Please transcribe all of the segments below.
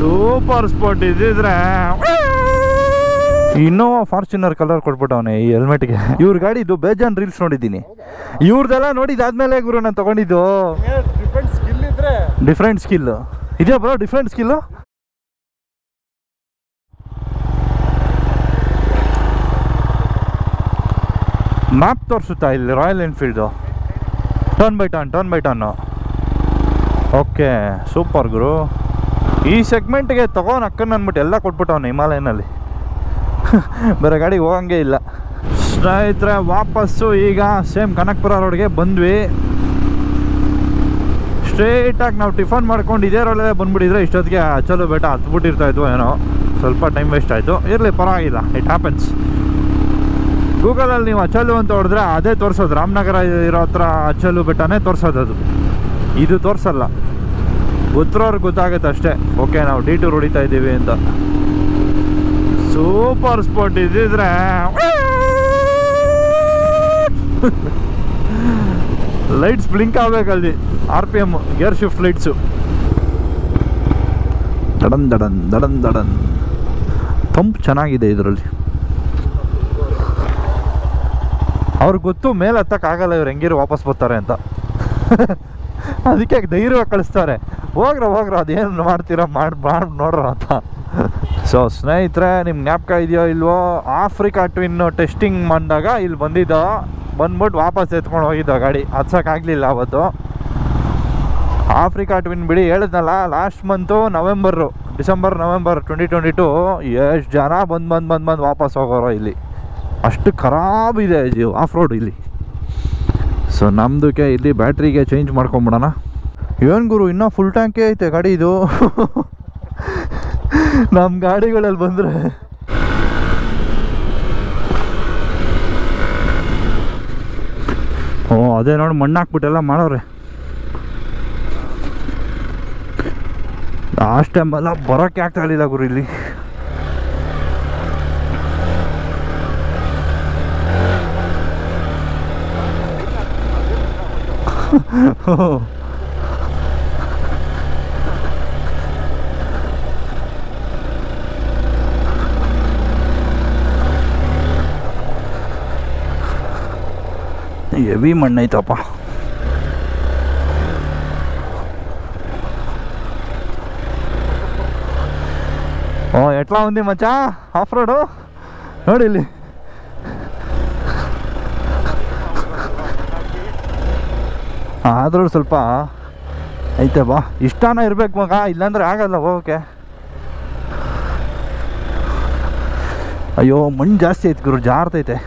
Super spot ಇದ್ದಿದ್ರೆ Innova Fortuner colour ಕೊಟ್ಬಿಟ್ಟವನೆ ಈ ಹೆಲ್ಮೆಟ್ಗೆ. ಇವ್ರ ಗಾಡಿದು ಬೇಜಾನ್ ರೀಲ್ಸ್ ನೋಡಿದ್ದೀನಿ. ಇವ್ರದೆಲ್ಲ ನೋಡಿದಾದ್ಮೇಲೆ ಗುರು ನಾನು ತಗೊಂಡಿದ್ದು. ಡಿಫ್ರೆಂಟ್ ಸ್ಕಿಲ್ ಇದೆಯಾ ಬ್ರೋ? ಡಿಫ್ರೆಂಟ್ ಸ್ಕಿಲ್ಲು ಮ್ಯಾಪ್ ತೋರಿಸುತ್ತಾ ಇಲ್ಲಿ Royal Enfield turn by turn. Okay super ಗುರು. ಈ ಸೆಗ್ಮೆಂಟ್ಗೆ ತಗೊಂಡು ಅಕ್ಕನ ಅಂದ್ಬಿಟ್ಟು ಎಲ್ಲ ಕೊಟ್ಬಿಟ್ಟವನು ಹಿಮಾಲಯನಲ್ಲಿ. ಬೇರೆ ಗಾಡಿಗೆ ಹೋಗಂಗೆ ಇಲ್ಲ. ಸ್ನೇಹಿತರೆ ವಾಪಸ್ಸು ಈಗ ಸೇಮ್ ಕನಕಪುರ ರೋಡ್ಗೆ ಬಂದ್ವಿ. ಸ್ಟ್ರೇಟಾಗಿ ನಾವು ಟಿಫನ್ ಮಾಡ್ಕೊಂಡು ಇದೇ ರೋಡಲ್ಲೇ ಬಂದುಬಿಟ್ಟಿದ್ರೆ ಇಷ್ಟೊತ್ತಿಗೆ ಅಚ್ಚಲು ಬೆಟ್ಟ ಹತ್ಬಿಟ್ಟಿರ್ತಾಯಿದ್ವು. ಏನೋ ಸ್ವಲ್ಪ ಟೈಮ್ ವೇಸ್ಟ್ ಆಯಿತು. ಇರಲಿ ಪರವಾಗಿಲ್ಲ, ಇಟ್ ಹ್ಯಾಪನ್ಸ್. ಗೂಗಲಲ್ಲಿ ನೀವು ಅಚ್ಚಲು ಅಂತ ಹೊಡೆದ್ರೆ ಅದೇ ತೋರಿಸೋದು, ರಾಮನಗರ ಇರೋ ಹತ್ರ ಅಚ್ಚಲು ಬೆಟ್ಟನೇ ತೋರಿಸೋದು. ಅದು ಇದು ತೋರಿಸಲ್ಲ. ಗೊತ್ತಿರೋರ್ಗೆ ಗೊತ್ತಾಗುತ್ತೆ ಅಷ್ಟೇ. ಓಕೆ ನಾವು D2 ಹೊಡಿತಾ ಇದ್ದೀವಿ ಅಂತ. ಸೂಪರ್ ಸ್ಪಾಟ್ ಇದ್ದಿದ್ರೆ ಲೈಟ್ಸ್ ಬ್ಲಿಂಕ್ ಆಗಬೇಕಲ್ಲಿ. RPM ಗೇರ್ ಶಿಫ್ಟ್ ಲೈಟ್ಸು ದಡನ್ ದಡನ್ ದಡನ್ ದಡನ್. ತಂಪು ಚೆನ್ನಾಗಿದೆ ಇದರಲ್ಲಿ. ಅವ್ರಿಗೆ ಗೊತ್ತು ಮೇಲೆ ಹತ್ತಕ್ಕಾಗಲ್ಲ, ಇವ್ರು ಹೆಂಗಿರು ವಾಪಸ್ ಬರ್ತಾರೆ ಅಂತ. ಅದಕ್ಕೆ ಧೈರ್ಯವಾಗಿ ಕಳಿಸ್ತಾರೆ, ಹೋಗ್ರ ಅದೇನು ಮಾಡ್ತೀರಾ ಮಾಡಿ ನೋಡ್ರ ಅಂತ. ಸೊ ಸ್ನೇಹಿತರೆ ನಿಮ್ಮ ಜ್ಞಾಪಕ ಇದೆಯೋ ಇಲ್ವೋ, ಆಫ್ರಿಕಾ ಟ್ವಿನ್ ಟೆಸ್ಟಿಂಗ್ ಬಂದಾಗ ಇಲ್ಲಿ ಬಂದ್ಬಿಟ್ಟು ವಾಪಸ್ ಎತ್ಕೊಂಡು ಹೋಗಿದ್ದ ಗಾಡಿ. ಹತ್ಸೋಕ್ಕಾಗಲಿಲ್ಲ ಅವತ್ತು. ಆಫ್ರಿಕಾ ಟ್ವಿನ್ ಬಿಡಿ ಹೇಳಿದ್ನಲ್ಲ, ಲಾಸ್ಟ್ ಮಂತು ಡಿಸೆಂಬರ್ ನವೆಂಬರ್ 2022 ಎಷ್ಟು ಜನ ಬಂದು ವಾಪಸ್ ಹೋಗೋರು ಇಲ್ಲಿ. ಅಷ್ಟು ಖರಾಬ್ ಇದೆ ಇದು ಆಫ್ ರೋಡ್ ಇಲ್ಲಿ. ಸೊ ನಮ್ಮದಕ್ಕೆ ಇಲ್ಲಿ ಬ್ಯಾಟ್ರಿಗೆ ಚೇಂಜ್ ಮಾಡ್ಕೊಂಬಿಡೋಣ. ಏನು ಗುರು ಇನ್ನೂ ಫುಲ್ ಟ್ಯಾಂಕೇ ಐತೆ ಗಾಡಿ ಇದು. ನಮ್ಮ ಗಾಡಿಗಳಲ್ಲಿ ಬಂದರೆ ಅದೇ ನೋಡಿ ಮಣ್ಣು ಹಾಕ್ಬಿಟ್ಟೆಲ್ಲ ಮಾಡೋರೆ. ಲಾಸ್ಟ್ ಟೈಮೆಲ್ಲ ಬರೋಕ್ಕೆ ಆಗ್ತಾ ಇರಲಿಲ್ಲ ಗುರು ಇಲ್ಲಿ. ಹೆವಿ ಮಣ್ಣೈತಪ್ಪ. ಎಟ್లా ఉంది ಮಚ್ಚಾ ಆಫ್ ರೋಡು ನೋಡಿ ಇಲ್ಲಿ. ಆದ್ರೂ ಸ್ವಲ್ಪ ಐತೆ ಬಾ, ಇಷ್ಟಾನ ಇರ್ಬೇಕು ಮಗ, ಇಲ್ಲಾಂದ್ರೆ ಆಗಲ್ಲ ಹೋಗೋಕ್ಕೆ. ಅಯ್ಯೋ ಮಣ್ಣು ಜಾಸ್ತಿ ಐತೆ ಗುರು, ಜಾರ್ತೈತೆ.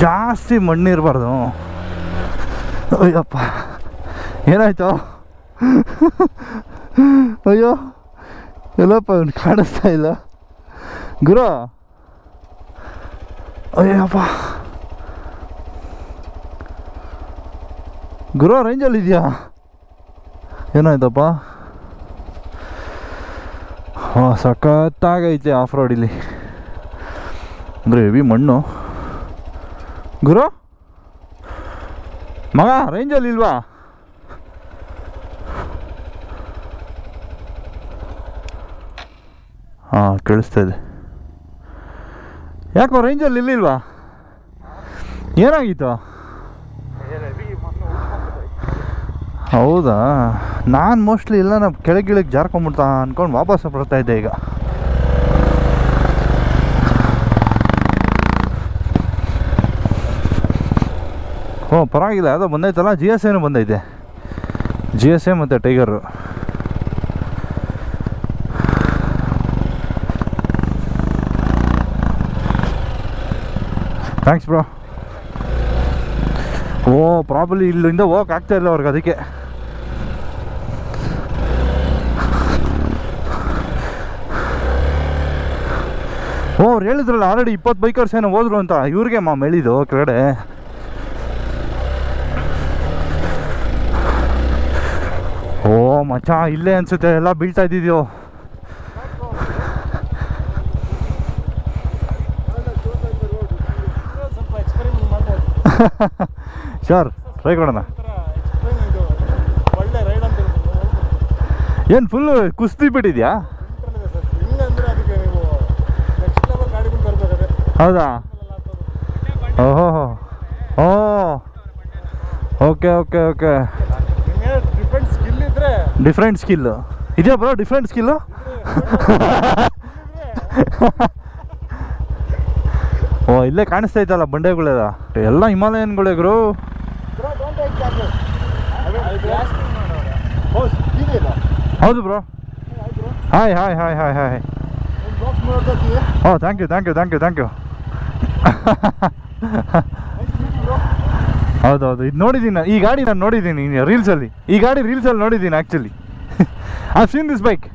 ಜಾಸ್ತಿ ಮಣ್ಣು ಇರಬಾರ್ದು. ಅಯ್ಯಪ್ಪ ಏನಾಯ್ತು? ಅಯ್ಯೋ ಎಲ್ಲಪ್ಪ ಕಾಣಿಸ್ತಾ ಇಲ್ಲ ಗುರು. ಅಯ್ಯಪ್ಪ ಗುರು ರೇಂಜಲ್ಲಿ ಇದೆಯಾ? ಏನಾಯ್ತಪ್ಪ? ಸಖತ್ತಾಗೈತೆ ಆಫ್ ರೋಡ್ ಇಲ್ಲಿ. ಅಂದರೆ ಹೆವಿ ಮಣ್ಣು ಗುರು. ಮಗ ರೇಂಜಲ್ಲಿ ಇಲ್ವಾ? ಹಾಂ ಕೇಳಿಸ್ತಾ ಇದೆ. ಯಾಕೋ ರೇಂಜಲ್ಲಿ ಇಲ್ಲಿಲ್ವಾ? ಏನಾಗಿತ್ತು? ಹೌದಾ, ನಾನು ಮೋಸ್ಟ್ಲಿ ಇಲ್ಲ ನಾವು ಕೆಳಗೆ ಜಾರ್ಕೊಂಡ್ಬಿಡ್ತಾ ಅಂದ್ಕೊಂಡು ವಾಪಸ್ ಬರ್ತಾ ಇದ್ದೆ ಈಗ. ಪರವಾಗಿಲ್ಲ, ಯಾವುದೋ ಬಂದೈತಲ್ಲ, GSA ಬಂದೈತೆ. GSA ಮತ್ತು ಟೈಗರು. Thanks bro. ಪ್ರಾಬ್ಲಿ ಇಲ್ಲಿಂದ ಹೋಗಕ್ಕೆ ಆಗ್ತಾ ಇಲ್ಲ ಅವ್ರಿಗೆ, ಅದಕ್ಕೆ. ಅವ್ರು ಹೇಳಿದ್ರಲ್ಲ ಆಲ್ರೆಡಿ 20 ಬೈಕರ್ಸ್ ಏನೋ ಹೋದ್ರು ಅಂತ. ಇವ್ರಿಗೆ ಹೇಳಿದ್ದು ಕೆಳಗಡೆ. ಮಚ್ಚಾ ಇಲ್ಲೇ ಅನ್ಸುತ್ತೆ ಎಲ್ಲ ಬೀಳ್ತಾ ಇದ್ದಿದ್ಯೋ. ಶೋರ್ ಟ್ರೈ ಕೊಡೋಣ. ಏನು ಫುಲ್ಲು ಕುಸ್ತಿ ಬಿಟ್ಟಿದ್ಯಾ? ಹೌದಾ? ಓಹೋ ಓ okay okay okay. Different skill ಇದೆಯಾ ಬ್ರೋ? ಡಿಫ್ರೆಂಟ್ ಸ್ಕಿಲ್ಲು ಓ ಇಲ್ಲೇ ಕಾಣಿಸ್ತಾ ಇತ್ತಲ್ಲ ಬಂಡೆಗಳೆಲ್ಲ, ಎಲ್ಲ ಹಿಮಾಲಯನ್ಗಳೇ ಗುರು. ಹೌದು bro. Hi hi hi hi hi. ಓ thank you thank you thank you thank you. ಹೌದೌದು, ಇದು ನೋಡಿದ್ದೀನಿ ಈ ಗಾಡಿ, ನಾನು ನೋಡಿದ್ದೀನಿ ರೀಲ್ಸಲ್ಲಿ. ಈ ಗಾಡಿ ರೀಲ್ಸಲ್ಲಿ ನೋಡಿದ್ದೀನಿ actually. I seen this bike.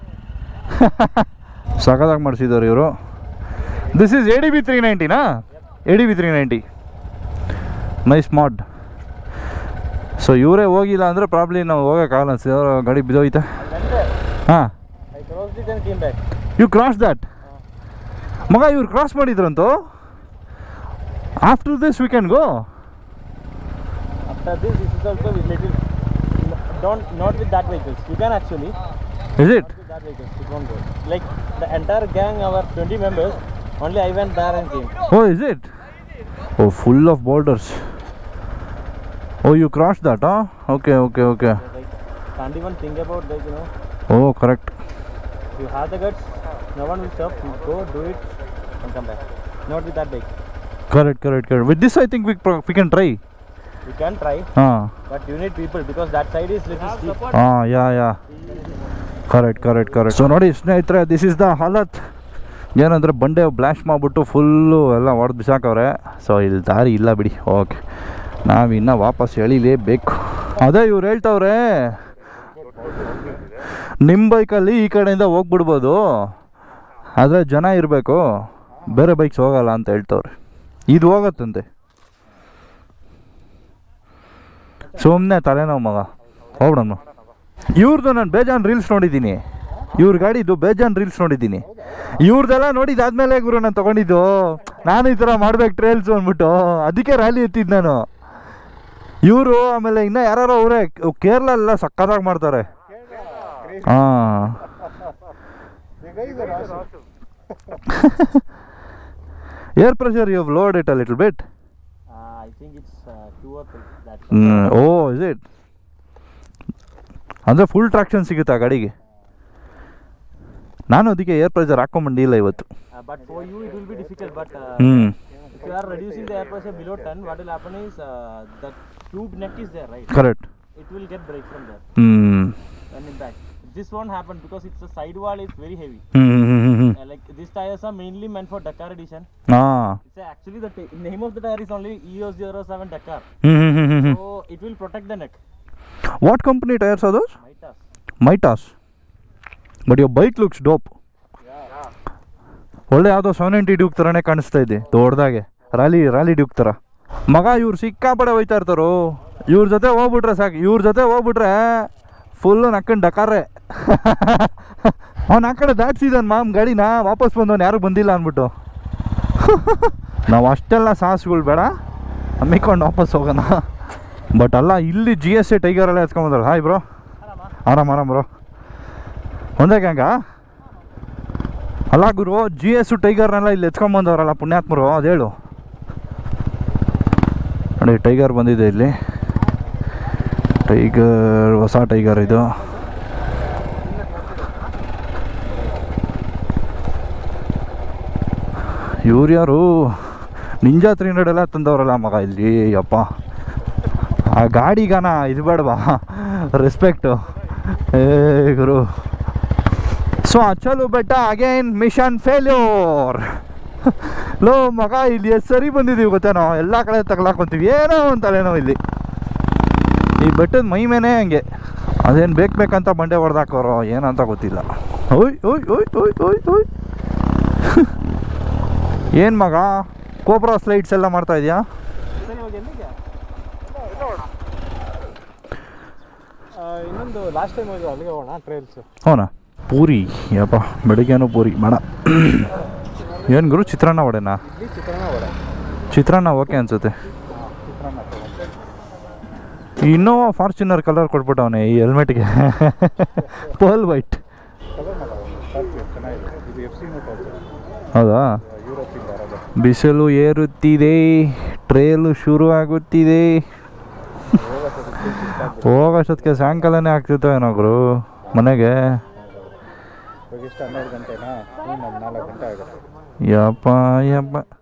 ಸಖತ್ತಾಗಿ ಮಾಡಿಸಿದ್ದಾರೆ ಇವರು. This is ADB 390ನಾ? ADB 390 nice ಮಾಡ್. ಸೊ ಇವರೇ ಹೋಗಿಲ್ಲ ಅಂದರೆ ಪ್ರಾಬ್ಲಿ ನಾವು ಹೋಗೋಕ್ಕಾಗಲ್ಲ ಅನ್ಸಿದೆ. ಗಾಡಿ ಬಿದ್ದೋಯ್ತಾ? ಹಾಂ, ಯು ಕ್ರಾಸ್ ದ್ಯಾಟ್ ಮಗ. ಇವ್ರು ಕ್ರಾಸ್ ಮಾಡಿದ್ರಂತೂ. After this we can go. After this is also with little, not with that vehicles. You can actually. Is it? Not with that vehicles. It won't go. Like the entire gang, our 20 members, only I went there and came. Oh, is it? Oh, full of boulders. Oh, you crossed that, huh? Okay, okay, okay. Like, can't even think about like, you know. Oh, correct. You have the guts. No one will stop. You go, do it, and come back. Not with that bike. Correct, correct, correct. With this, I think we can try. You can try, but you need people because that side is little steep. Yeah. Correct correct correct. So ನೋಡಿ ಸ್ನೇಹಿತರೆ, this is the ಹಾಲತ್. ಏನಂದರೆ ಬಂಡೆ blast ಮಾಡಿಬಿಟ್ಟು full ಎಲ್ಲ ಹೊಡೆದು ಬಿಸಾಕವ್ರೆ. So ಇಲ್ಲಿ ದಾರಿ ಇಲ್ಲ ಬಿಡಿ. ಓಕೆ, ನಾವಿನ್ನು ವಾಪಸ್ ಎಳಿಲೇಬೇಕು. ಅದೇ ಇವ್ರು ಹೇಳ್ತವ್ರೆ, ನಿಮ್ಮ ಬೈಕಲ್ಲಿ ಈ ಕಡೆಯಿಂದ ಹೋಗ್ಬಿಡ್ಬೋದು, ಆದರೆ ಜನ ಇರಬೇಕು, ಬೇರೆ ಬೈಕ್ಸ್ ಹೋಗಲ್ಲ ಅಂತ ಹೇಳ್ತವ್ರೆ. ಇದು ಹೋಗತ್ತಂತೆ. ಸುಮ್ಮನೆ ತಲೆನೋವು ಮಗ, ಹೋಗ್ಬಿಡಮ್ಮ. ಇವ್ರದ್ದು ನಾನು ಬೇಜಾನ್ ರೀಲ್ಸ್ ನೋಡಿದ್ದೀನಿ, ಇವ್ರ ಗಾಡಿದು ಬೇಜಾನ್ ರೀಲ್ಸ್ ನೋಡಿದ್ದೀನಿ. ಇವ್ರದ್ದೆಲ್ಲ ನೋಡಿದಾದ್ಮೇಲೆ ಗುರು ನಾನು ತೊಗೊಂಡಿದ್ದು. ನಾನು ಈ ಥರ ಮಾಡ್ಬೇಕು ಟ್ರೇಲ್ಸು ಅಂದ್ಬಿಟ್ಟು, ಅದಕ್ಕೆ ರ್ಯಾಲಿ ಎತ್ತಿದ್ದು ನಾನು. ಇವರು ಆಮೇಲೆ ಇನ್ನೂ ಯಾರು ಅವರೇ ಕೇರಳ ಎಲ್ಲ ಸಕ್ಕತ್ತಾಗಿ ಮಾಡ್ತಾರೆ. ಹಾಂ, air pressure you have load it a little bit. I think it's 2 or 3. Oh is it? ಅಂದರೆ ಫುಲ್ ಟ್ರಾಕ್ಷನ್ ಸಿಗುತ್ತಾ ಗಾಡಿಗೆ? ನಾನು ಅದಕ್ಕೆ ಏರ್ ಪ್ರೆಷರ್ ಹಾಕೊಂಬಂದಿಲ್ಲ ಇವತ್ತು. But for you it will be difficult. But if you are reducing the air pressure below 10, what will happen is the tube neck is there, right? Correct. It will get break from there. And in back, this won't happen because it's a side wall. It's very heavy. Like these tires are mainly meant for Dakar edition. It's actually the name of the tire is only EOS 07 Dakar. So it will protect the neck. What company tires are those? Mitas. But your bike looks dope. ಒಳ್ಳೆ ಯಾವುದೋ 790 Duke ಥರನೇ ಕಾಣಿಸ್ತಾ ಇದೆ, ದೊಡ್ಡದಾಗೆ rally Duke ಥರ. ಮಗ ಇವ್ರು ಸಿಕ್ಕಾಪಡೆ ಹೋಯ್ತಾ ಇರ್ತಾರೋ. ಇವ್ರ ಜೊತೆ ಹೋಗ್ಬಿಟ್ರೆ ಸಾಕು, ಇವ್ರ ಜೊತೆ ಹೋಗ್ಬಿಟ್ರೆ ಫುಲ್ಲು ನಕ್ಕಂಡು ಡಕಾರೆ. ಅವ್ನು ಆ ಕಡೆ ದಾಟ್ಸಿದ್ದಾನೆ ಮಾಮ್ ಗಾಡಿನ, ವಾಪಸ್ ಬಂದವನು ಯಾರು ಬಂದಿಲ್ಲ ಅಂದ್ಬಿಟ್ಟು. ನಾವು ಅಷ್ಟೆಲ್ಲ ಸಾಹಸಗಳು ಬೇಡ, ಅಮ್ಮಿಕೊಂಡು ವಾಪಸ್ ಹೋಗೋಣ. ಬಟ್ ಅಲ್ಲ, ಇಲ್ಲಿ GSA ಟೈಗರೆಲ್ಲ ಎತ್ಕೊಂಬಂದ್ರೆ. ಹಾಯ್ ಬ್ರೋ, ಆರಾಮ್ ಬ್ರೋ. ಒಂದೇ ಗ್ಯಾಂಗ ಅಲ್ಲ ಗುರು, GS ಟೈಗರ್ನೆಲ್ಲ ಇಲ್ಲಿ ಎತ್ಕೊಂಬಂದವ್ರಲ್ಲ ಪುಣ್ಯಾತ್ಮರು, ಅದು ಹೇಳು. ನೋಡಿ ಟೈಗರ್ ಬಂದಿದೆ ಇಲ್ಲಿ, ಟೈಗರ್, ಹೊಸ ಟೈಗರ್ ಇದು. ಇವ್ರು ಯಾರು? ನಿಂಜಾ 300 ಎಲ್ಲ ತಂದವ್ರಲ್ಲ ಮಗ ಇಲ್ಲಿ. ಅಪ್ಪ, ಆ ಗಾಡಿಗಾನ ಇದು ಬೇಡವಾ ರೆಸ್ಪೆಕ್ಟು? ಏ ಗುರು. ಸೊ ಅಚಲು ಬೆಟ್ಟ ಅಗೇನ್ ಮಿಷನ್ ಫೇಲ್ಯೂರ್. ಲೋ ಮಗ, ಇಲ್ಲಿ ಎಷ್ಟು ಸರಿ ಬಂದಿದ್ದೀವಿ ಗೊತ್ತೇನೋ, ಎಲ್ಲ ಕಡೆ ತಗೊಳಕೊಂತೀವಿ, ಏನೋ ಅಂತಲೇ ನಾವು ಇಲ್ಲಿ. ಈ ಬೆಟ್ಟದ ಮೈ ಮೇನೆ ಹಂಗೆ, ಅದೇನು ಬೇಕಂತ ಬಂಡೆ ಹೊಡೆದಾಕೋರೋ ಏನಂತ ಗೊತ್ತಿಲ್ಲ. ಓಯ್ ಓಯ್ ಓಯ್ ಓಯ್ ಓಯ್ ಓಯ್. ಏನು ಮಗ, ಕೋಬ್ರಾ ಸ್ಲೈಡ್ಸ್ ಎಲ್ಲ ಮಾಡ್ತಾ ಇದೆಯಾ? ಇನ್ನೊಂದು ಲಾಸ್ಟ್ ಟೈಮ್ ಹೋಗಿ ಅಲ್ಲಿಗೆ ಹೋಗೋಣ ಟ್ರೈಲ್ಸ್. ಹೌನಾ? ಪೂರಿ, ಯಪ್ಪ ಬೆಳಗ್ಗೆನೂ ಪೂರಿ ಬೇಡ. ಏನು ಗುರು, ಚಿತ್ರಾನ್ನ ವಡೆನಾ? ಚಿತ್ರಾನ್ನ ಓಕೆ ಅನ್ಸುತ್ತೆ. ಇನ್ನೋವಾ ಫಾರ್ಚುನರ್ ಕಲರ್ ಕೊಟ್ಬಿಟ್ಟವನೆ ಈ ಹೆಲ್ಮೆಟ್ಗೆ. Pearl white. ಹೌದಾ? ಬಿಸಿಲು ಏರುತ್ತಿದೆ, ಟ್ರೇಲು ಶುರು ಆಗುತ್ತಿದೆ. ಹೋಗೋಷ್ಟೊತ್ತಿಗೆ ಸಾಯಂಕಾಲನೇ ಆಗ್ತಿತ್ತು ಏನೋ ಗುರು ಮನೆಗೆ. ಯಪ್ಪ ಯಪ್ಪ.